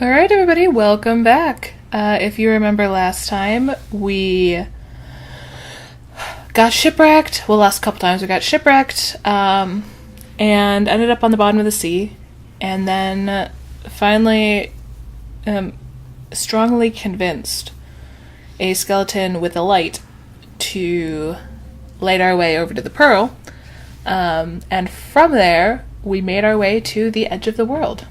Alright everybody, welcome back. If you remember last time, we got shipwrecked. Well, last couple times we got shipwrecked, and ended up on the bottom of the sea, and then finally strongly convinced a skeleton with a light to light our way over to the Pearl, and from there we made our way to the edge of the world.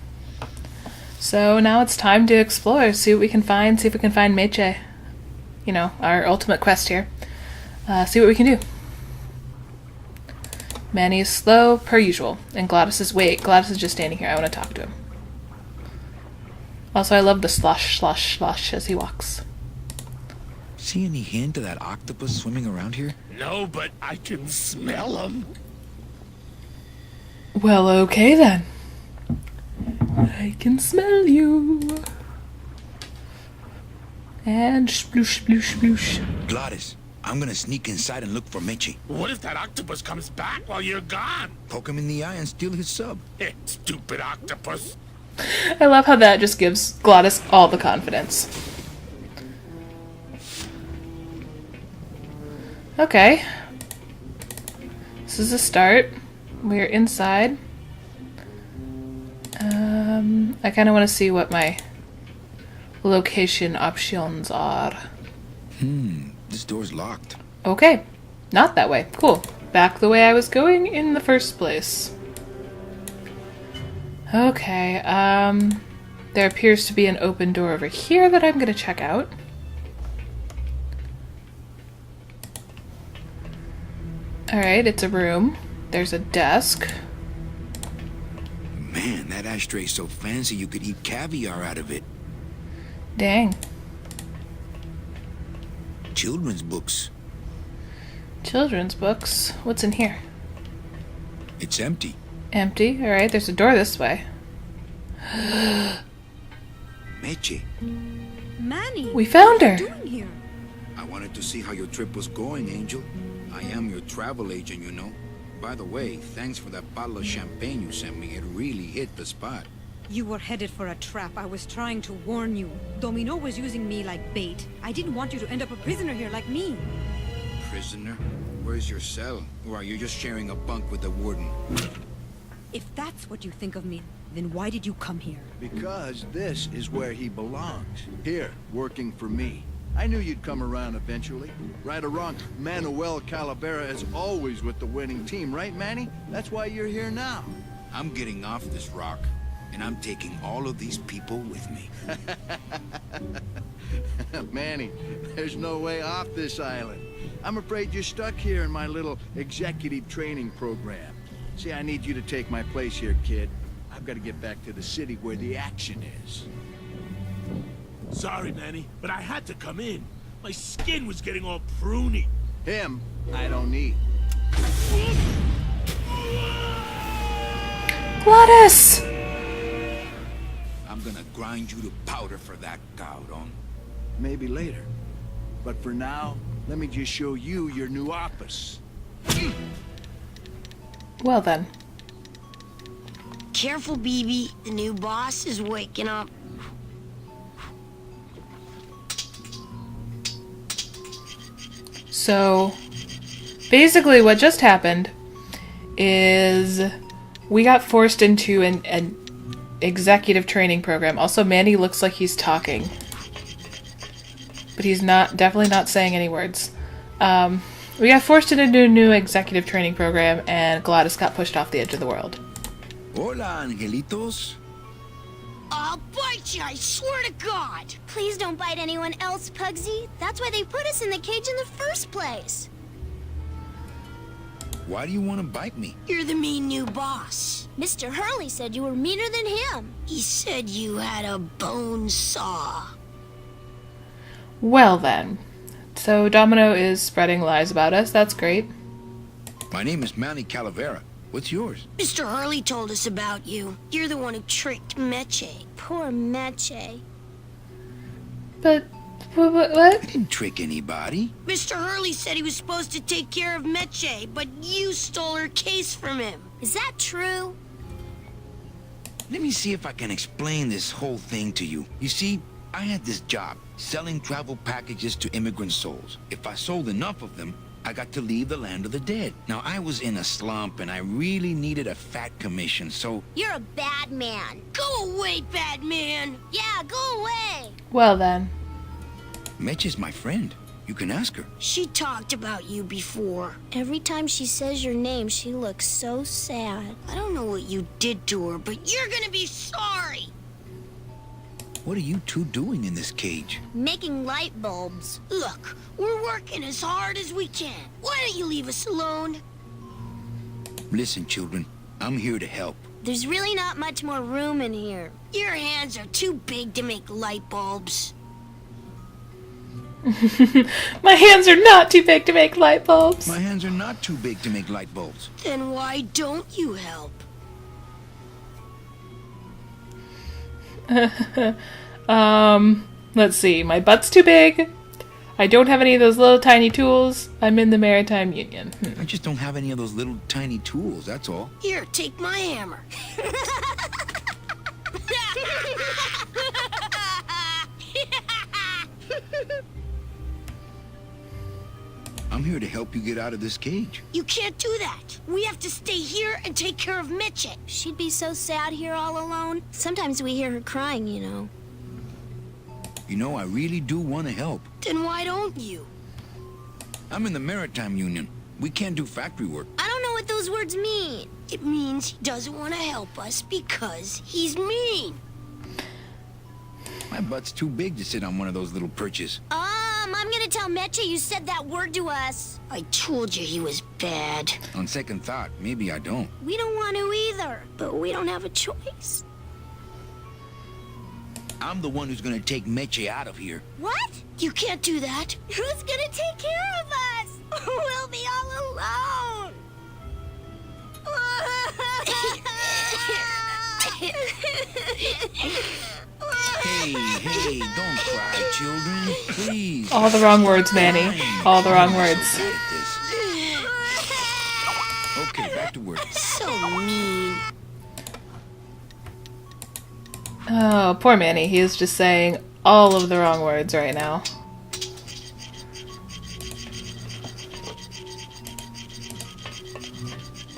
So now it's time to explore, see what we can find, see if we can find Meche. You know, our ultimate quest here. See what we can do. Manny is slow, per usual. And Gladys is just standing here. I want to talk to him. Also, I love the slosh, slosh, slosh as he walks. See any hint of that octopus swimming around here? No, but I can smell him. Well, okay then. I can smell you. And sploosh, sploosh, sploosh. Gladys, I'm gonna sneak inside and look for Meche. What if that octopus comes back while you're gone? Poke him in the eye and steal his sub. Stupid octopus. I love how that just gives Gladys all the confidence. Okay. This is a start. We're inside. I kind of want to see what my location options are. This door's locked. Okay. Not that way. Cool. Back the way I was going in the first place. Okay, there appears to be an open door over here that I'm gonna check out. Alright, it's a room. There's a desk. Man, that ashtray's so fancy you could eat caviar out of it. Dang. Children's books. Children's books. What's in here? It's empty. Empty. Alright, there's a door this way. Meche, Manny, We found her! what are you doing here? I wanted to see how your trip was going, Angel. I am your travel agent, you know. By the way, thanks for that bottle of champagne you sent me. It really hit the spot. You were headed for a trap. I was trying to warn you. Domino was using me like bait. I didn't want you to end up a prisoner here like me. Prisoner? Where's your cell? Or are you just sharing a bunk with the warden? If that's what you think of me, then why did you come here? Because this is where he belongs. Here, working for me. I knew you'd come around eventually. Right or wrong, Manuel Calavera is always with the winning team, right, Manny? That's why you're here now. I'm getting off this rock, and I'm taking all of these people with me. Manny, there's no way off this island. I'm afraid you're stuck here in my little executive training program. See, I need you to take my place here, kid. I've got to get back to the city where the action is. Sorry, Manny, but I had to come in. My skin was getting all pruny. Him, I don't need. Gladys! I'm gonna grind you to powder for that, cabrón. Maybe later. But for now, let me just show you your new office. Well then. Careful, BB. The new boss is waking up. So, basically what just happened is we got forced into an executive training program. Also, Manny looks like he's talking. But he's definitely not saying any words. We got forced into a new executive training program, and Gladys got pushed off the edge of the world. Hola, angelitos. I'll bite you, I swear to God! Please don't bite anyone else, Pugsy. That's why they put us in the cage in the first place. Why do you want to bite me? You're the mean new boss. Mr. Hurley said you were meaner than him. He said you had a bone saw. Well then. So Domino is spreading lies about us. That's great. My name is Manny Calavera. What's yours? Mr. Hurley told us about you. You're the one who tricked Meche. Poor Meche. But what? I didn't trick anybody. Mr. Hurley said he was supposed to take care of Meche, but you stole her case from him. Is that true? Let me see if I can explain this whole thing to you. You see, I had this job, selling travel packages to immigrant souls. If I sold enough of them, I got to leave the land of the dead. Now, I was in a slump, and I really needed a fat commission, so... You're a bad man. Go away, bad man. Yeah, go away. Well then. Mitch is my friend. You can ask her. She talked about you before. Every time she says your name, she looks so sad. I don't know what you did to her, but you're gonna be sorry. What are you two doing in this cage? Making light bulbs. Look, we're working as hard as we can. Why don't you leave us alone? Listen, children, I'm here to help. There's really not much more room in here. Your hands are too big to make light bulbs. My hands are not too big to make light bulbs. My hands are not too big to make light bulbs. Then why don't you help? Let's see. My butt's too big. I don't have any of those little tiny tools. I'm in the Maritime Union. I just don't have any of those little tiny tools, that's all. Here, take my hammer. I'm here to help you get out of this cage. You can't do that. We have to stay here and take care of Mitchie. She'd be so sad here all alone. Sometimes we hear her crying, you know. You know, I really do want to help. Then why don't you? I'm in the Maritime Union. We can't do factory work. I don't know what those words mean. It means he doesn't want to help us because he's mean. My butt's too big to sit on one of those little perches. I'm gonna tell Meche you said that word to us. I told you he was bad. On second thought, maybe I don't. We don't want to either, but we don't have a choice. I'm the one who's gonna take Meche out of here. What? You can't do that. Who's gonna take care of us? We'll be all alone. Hey, don't cry, children. Please. All the wrong words, Manny. All the wrong words. Okay, back to work. So mean. Oh, poor Manny. He is just saying all of the wrong words right now.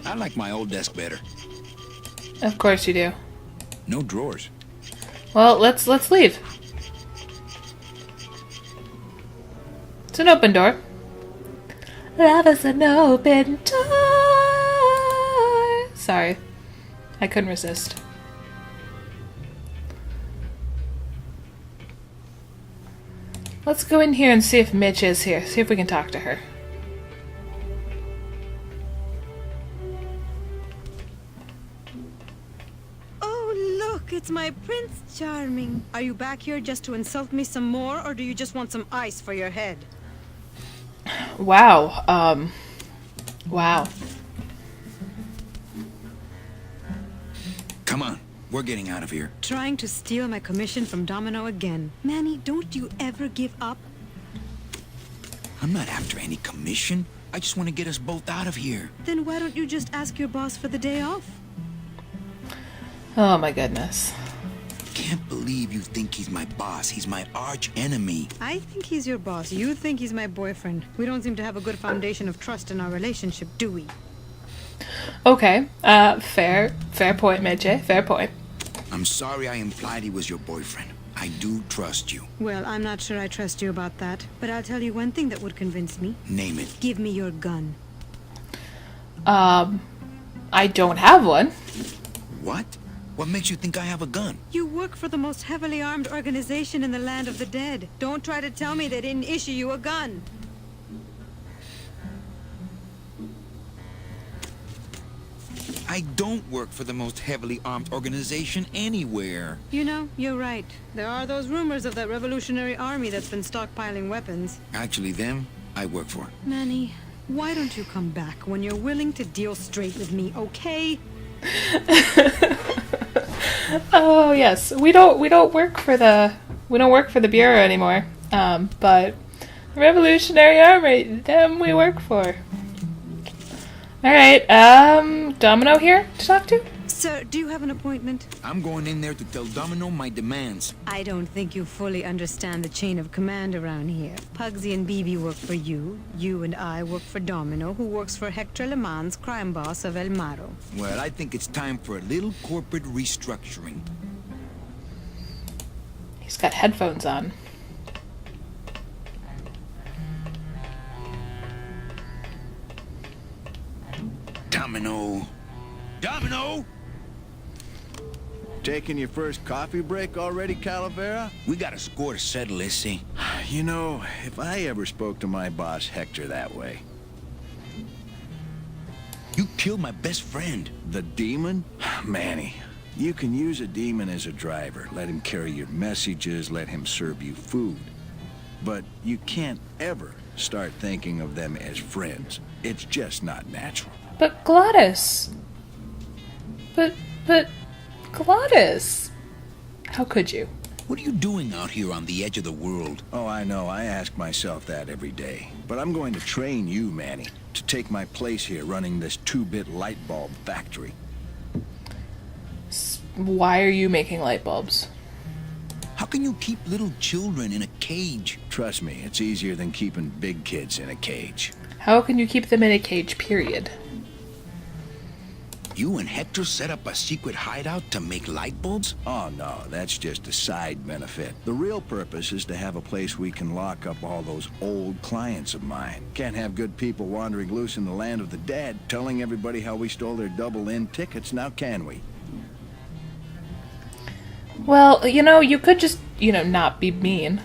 I like my old desk better. Of course you do. No drawers. Well, let's leave. It's an open door. Love is an open door. Sorry. I couldn't resist. Let's go in here and see if Mitch is here. See if we can talk to her. It's my Prince Charming. Are you back here just to insult me some more, or do you just want some ice for your head? Wow. Wow. Come on, we're getting out of here. Trying to steal my commission from Domino again. Manny, don't you ever give up? I'm not after any commission. I just want to get us both out of here. Then why don't you just ask your boss for the day off? Oh my goodness. Can't believe you think he's my boss. He's my arch enemy. I think he's your boss. You think he's my boyfriend. We don't seem to have a good foundation of trust in our relationship, do we? Okay. Fair point, Meche. Fair point. I'm sorry I implied he was your boyfriend. I do trust you. Well, I'm not sure I trust you about that. But I'll tell you one thing that would convince me. Name it. Give me your gun. I don't have one. What? What makes you think I have a gun? You work for the most heavily armed organization in the land of the dead. Don't try to tell me they didn't issue you a gun. I don't work for the most heavily armed organization anywhere. You know, you're right. There are those rumors of that revolutionary army that's been stockpiling weapons. Actually, them, I work for. Manny, why don't you come back when you're willing to deal straight with me, okay? Oh yes, we don't work for the bureau anymore. But the Revolutionary Army, them we work for. All right, Domino here to talk to. Sir, do you have an appointment? I'm going in there to tell Domino my demands. I don't think you fully understand the chain of command around here. Pugsy and BB work for you. You and I work for Domino, who works for Hector Le Mans, crime boss of El Maro. Well, I think it's time for a little corporate restructuring. He's got headphones on. Domino. Domino! Taking your first coffee break already, Calavera? We got a score to settle, Issy. You know, if I ever spoke to my boss Hector that way. You killed my best friend. The demon? Manny, you can use a demon as a driver. Let him carry your messages, let him serve you food. But you can't ever start thinking of them as friends. It's just not natural. But Gladys. But Gladys. How could you? What are you doing out here on the edge of the world? Oh, I know. I ask myself that every day. But I'm going to train you, Manny, to take my place here running this 2-bit light bulb factory. Why are you making light bulbs? How can you keep little children in a cage? Trust me, it's easier than keeping big kids in a cage. How can you keep them in a cage, period? You and Hector set up a secret hideout to make light bulbs? Oh, no, that's just a side benefit. The real purpose is to have a place we can lock up all those old clients of mine. Can't have good people wandering loose in the land of the dead, telling everybody how we stole their double-in tickets, now can we? Well, you could just, not be mean.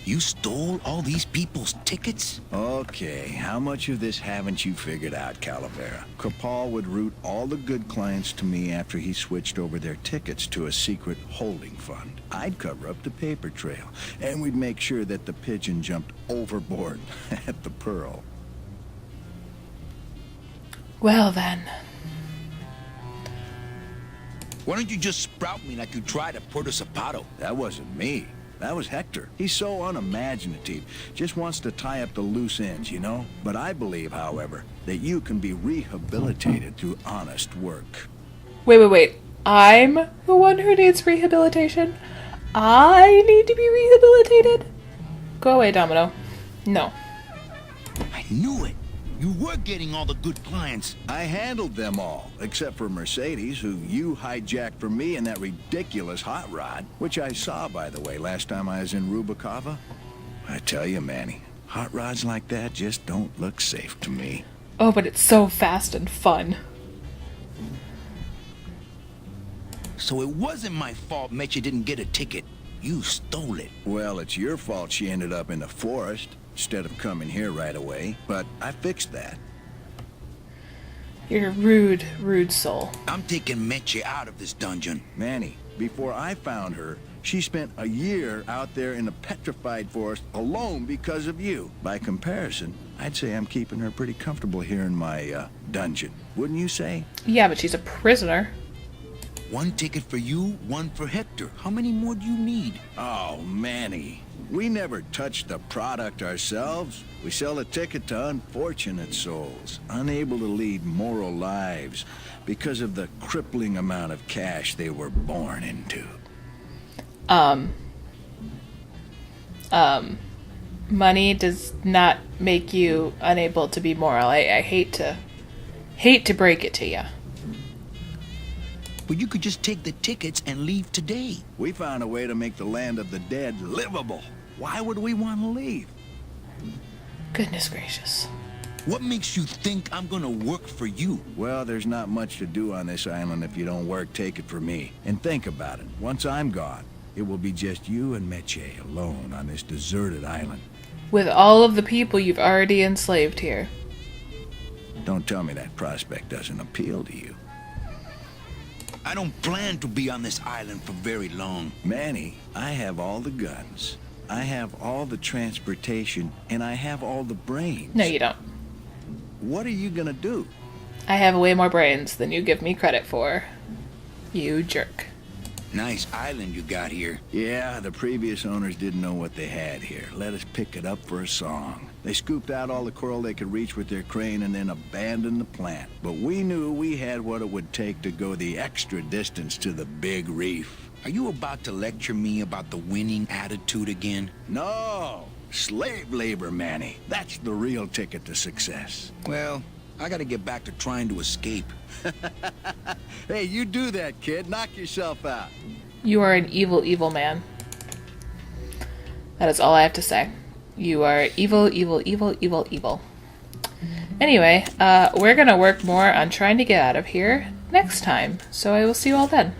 You stole all these people's tickets? Okay, how much of this haven't you figured out, Calavera? Capal would route all the good clients to me after he switched over their tickets to a secret holding fund. I'd cover up the paper trail, and we'd make sure that the pigeon jumped overboard at the Pearl. Well then. Why don't you just sprout me like you tried at Puerto Zapato? That wasn't me. That was Hector. He's so unimaginative. Just wants to tie up the loose ends, you know? But I believe, however, that you can be rehabilitated through honest work. Wait. I'm the one who needs rehabilitation? I need to be rehabilitated? Go away, Domino. No. I knew it. You were getting all the good clients. I handled them all, except for Mercedes, who you hijacked from me in that ridiculous hot rod, which I saw, by the way, last time I was in Rubacava. I tell you, Manny, hot rods like that just don't look safe to me. Oh, but it's so fast and fun. So it wasn't my fault Meche didn't get a ticket. You stole it. Well, it's your fault she ended up in the forest instead of coming here right away, but I fixed that. You're a rude soul. I'm taking Meche out of this dungeon. Manny, before I found her, she spent a year out there in a petrified forest alone because of you. By comparison, I'd say I'm keeping her pretty comfortable here in my, dungeon. Wouldn't you say? Yeah, but she's a prisoner. One ticket for you, one for Hector. How many more do you need? Oh, Manny. We never touch the product ourselves. We sell a ticket to unfortunate souls, unable to lead moral lives because of the crippling amount of cash they were born into. Money does not make you unable to be moral. I hate to break it to you. But you could just take the tickets and leave today. We found a way to make the land of the dead livable. Why would we want to leave? Goodness gracious. What makes you think I'm gonna work for you? Well, there's not much to do on this island if you don't work, take it from me. And think about it. Once I'm gone, it will be just you and Meche alone on this deserted island. With all of the people you've already enslaved here. Don't tell me that prospect doesn't appeal to you. I don't plan to be on this island for very long. Manny, I have all the guns. I have all the transportation, and I have all the brains. No, you don't. What are you gonna do? I have way more brains than you give me credit for. You jerk. Nice island you got here. Yeah, the previous owners didn't know what they had here. Let us pick it up for a song. They scooped out all the coral they could reach with their crane and then abandoned the plant. But we knew we had what it would take to go the extra distance to the big reef. Are you about to lecture me about the winning attitude again? No! Slave labor, Manny. That's the real ticket to success. Well, I gotta get back to trying to escape. Hey, you do that, kid. Knock yourself out. You are an evil, evil man. That is all I have to say. You are evil, evil, evil, evil, evil. Anyway, we're gonna work more on trying to get out of here next time, so I will see you all then.